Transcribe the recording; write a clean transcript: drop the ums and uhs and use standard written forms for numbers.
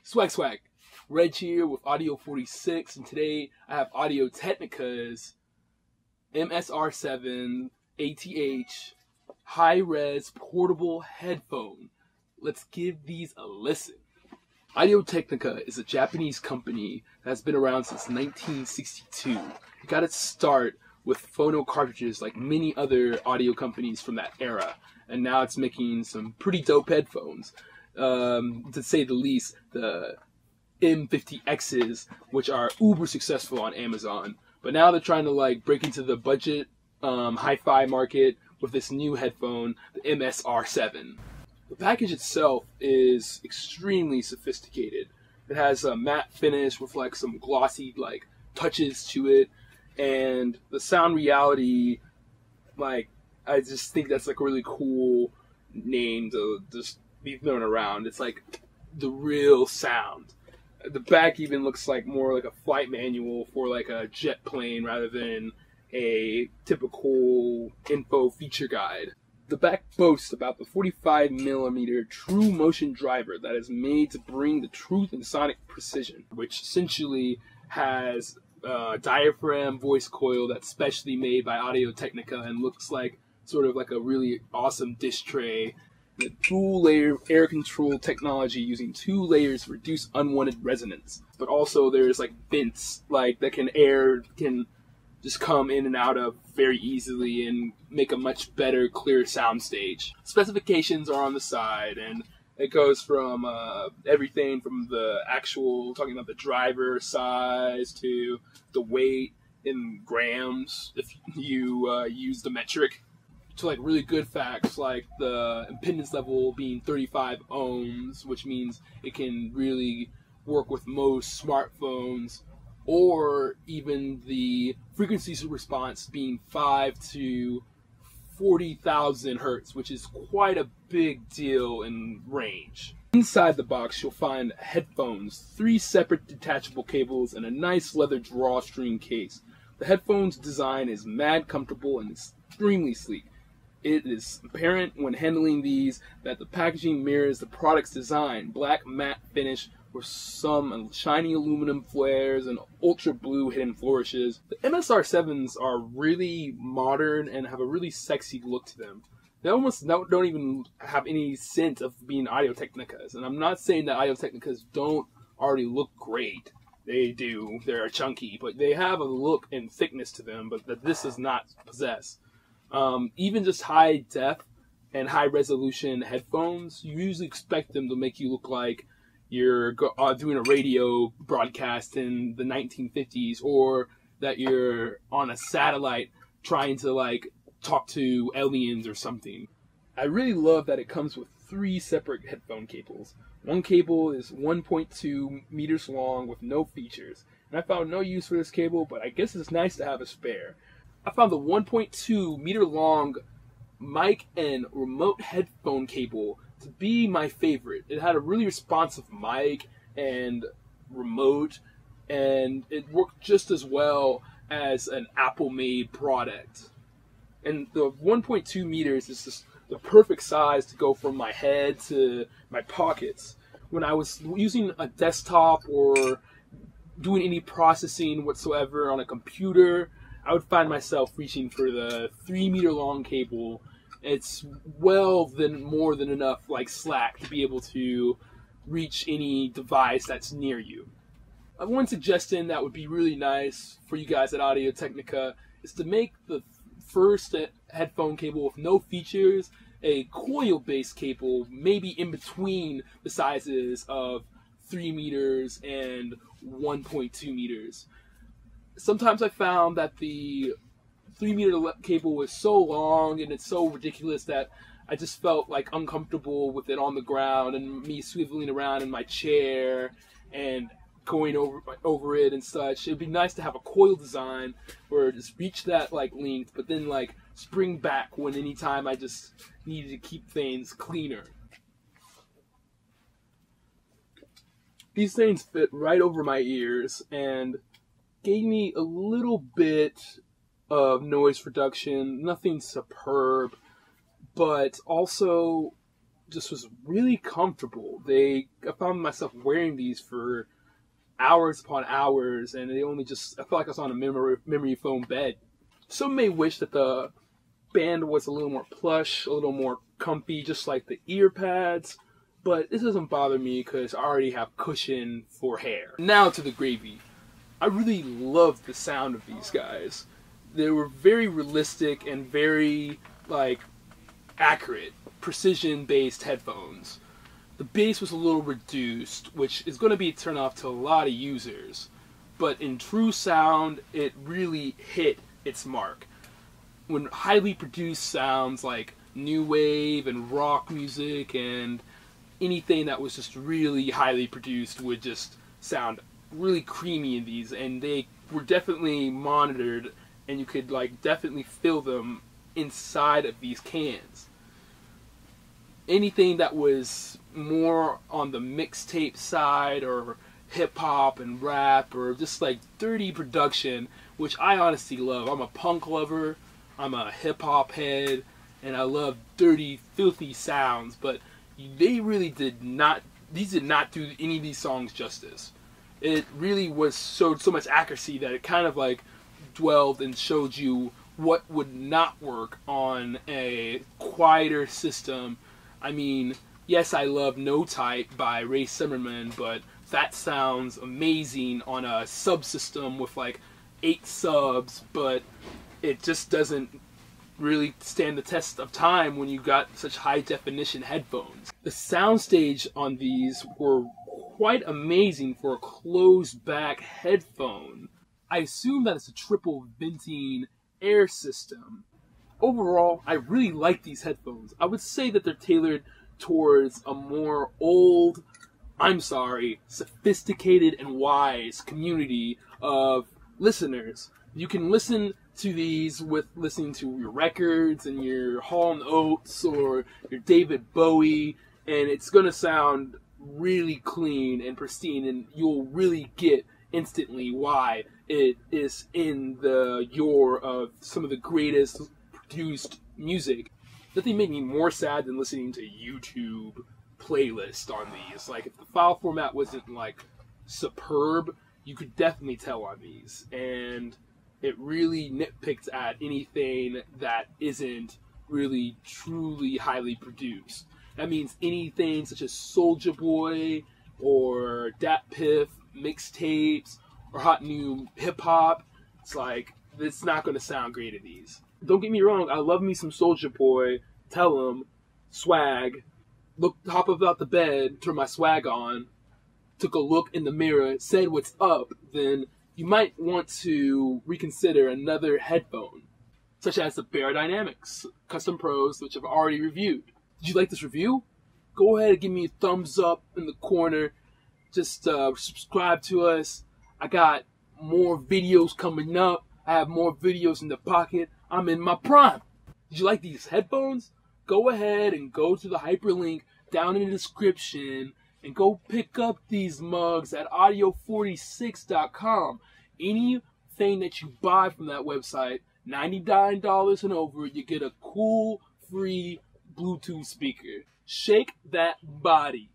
Swag. Reg here with Audio 46, and today I have Audio-Technica's MSR7 ATH high-res portable headphone. Let's give these a listen. Audio-Technica is a Japanese company that's been around since 1962. It got its start with phono cartridges like many other audio companies from that era, and now it's making some pretty dope headphones. To say the least, the M50Xs, which are uber successful on Amazon, but now they're trying to break into the budget hi-fi market with this new headphone, the MSR7. The package itself is extremely sophisticated. It has a matte finish with some glossy touches to it, and the sound reality, I just think that's a really cool name to just be thrown around. It's the real sound. The back even looks more like a flight manual for a jet plane rather than a typical info feature guide. The back boasts about the 45mm true motion driver that is made to bring the truth in sonic precision, which essentially has a diaphragm voice coil that's specially made by Audio-Technica and looks like a really awesome dish tray. The dual-layer air control technology using 2 layers to reduce unwanted resonance. But also there's vents that can just come in and out of very easily and make a much better, clear sound stage. Specifications are on the side, and it goes from everything from the actual, talking about the driver size, to the weight in grams if you use the metric, to really good facts like the impedance level being 35 ohms, which means it can really work with most smartphones, or even the frequency response being 5 to 40,000 hertz, which is quite a big deal in range. Inside the box, you'll find headphones, 3 separate detachable cables, and a nice leather drawstring case. The headphones design is mad comfortable and extremely sleek. It is apparent when handling these that the packaging mirrors the product's design, black matte finish with some shiny aluminum flares and ultra blue hidden flourishes. The MSR7s are really modern and have a really sexy look to them. They almost don't even have any scent of being Audio-Technicas, and I'm not saying that Audio-Technicas don't already look great. They do. They're chunky, but they have a look and thickness to them, but that this does not possess. Even just high def and high resolution headphones, you usually expect them to make you look like you're doing a radio broadcast in the 1950s, or that you're on a satellite trying to talk to aliens or something. I really love that it comes with 3 separate headphone cables. One cable is 1.2 meters long with no features, and I found no use for this cable, but I guess it's nice to have a spare. I found the 1.2 meter long mic and remote headphone cable to be my favorite. It had a really responsive mic and remote, and it worked just as well as an Apple-made product. And the 1.2 meters is just the perfect size to go from my head to my pockets. When I was using a desktop or doing any processing whatsoever on a computer, I would find myself reaching for the 3 meter long cable. It's more than enough slack to be able to reach any device that's near you. One suggestion that would be really nice for you guys at Audio-Technica is to make the first headphone cable with no features a coil-based cable, maybe in between the sizes of 3 meters and 1.2 meters. Sometimes I found that the 3 meter cable was so long and it's so ridiculous that I just felt uncomfortable with it on the ground and me swiveling around in my chair and going over it and such. It'd be nice to have a coil design where it just reach that length, but then spring back anytime I just needed to keep things cleaner. These things fit right over my ears and gave me a little bit of noise reduction, nothing superb, but also just was really comfortable. I found myself wearing these for hours upon hours, and I felt like I was on a memory foam bed. Some may wish that the band was a little more plush, a little more comfy, just like the ear pads, but this doesn't bother me because I already have cushion for hair. Now to the gravy. I really loved the sound of these guys. They were very realistic and very, accurate, precision-based headphones. The bass was a little reduced, which is going to be a turn-off to a lot of users. But in true sound, it really hit its mark. When highly produced sounds like new wave and rock music and anything that was just really highly produced would just sound really creamy in these, and they were definitely monitored, and you could definitely feel them inside of these cans. Anything that was more on the mixtape side or hip hop and rap or just dirty production, which I honestly love. I'm a punk lover, I'm a hip hop head, and I love dirty, filthy sounds, but these did not do any of these songs justice. It really showed so much accuracy that it kind of dwelled and showed you what would not work on a quieter system. I mean, yes, I love No Type by Ray Zimmerman, but that sounds amazing on a subsystem with 8 subs, but it just doesn't really stand the test of time when you got such high definition headphones. The soundstage on these were quite amazing for a closed back headphone. I assume that it's a triple venting air system. Overall, I really like these headphones. I would say that they're tailored towards a more sophisticated and wise community of listeners. You can listen to these with listening to your records and your Hall & Oates or your David Bowie, and it's going to sound really clean and pristine, and you'll really get instantly why it is in the yore of some of the greatest produced music. Nothing made me more sad than listening to YouTube playlists on these. If the file format wasn't superb, you could definitely tell on these, and it really nitpicks at anything that isn't really truly highly produced. That means anything such as Soulja Boy or Dat Piff mixtapes or hot new hip hop. It's not going to sound great in these. Don't get me wrong, I love me some Soulja Boy. Tell him, swag. Hop up out the bed, turn my swag on, took a look in the mirror, said what's up, then you might want to reconsider another headphone, such as the Bear Dynamics Custom Pros, which I've already reviewed. Did you like this review? Go ahead and give me a thumbs up in the corner. Just subscribe to us. I got more videos coming up. I have more videos in the pocket. I'm in my prime. Did you like these headphones? Go ahead and go to the hyperlink down in the description and go pick up these mugs at audio46.com. Anything that you buy from that website, $99 and over, you get a cool, free Bluetooth speaker. Shake that body.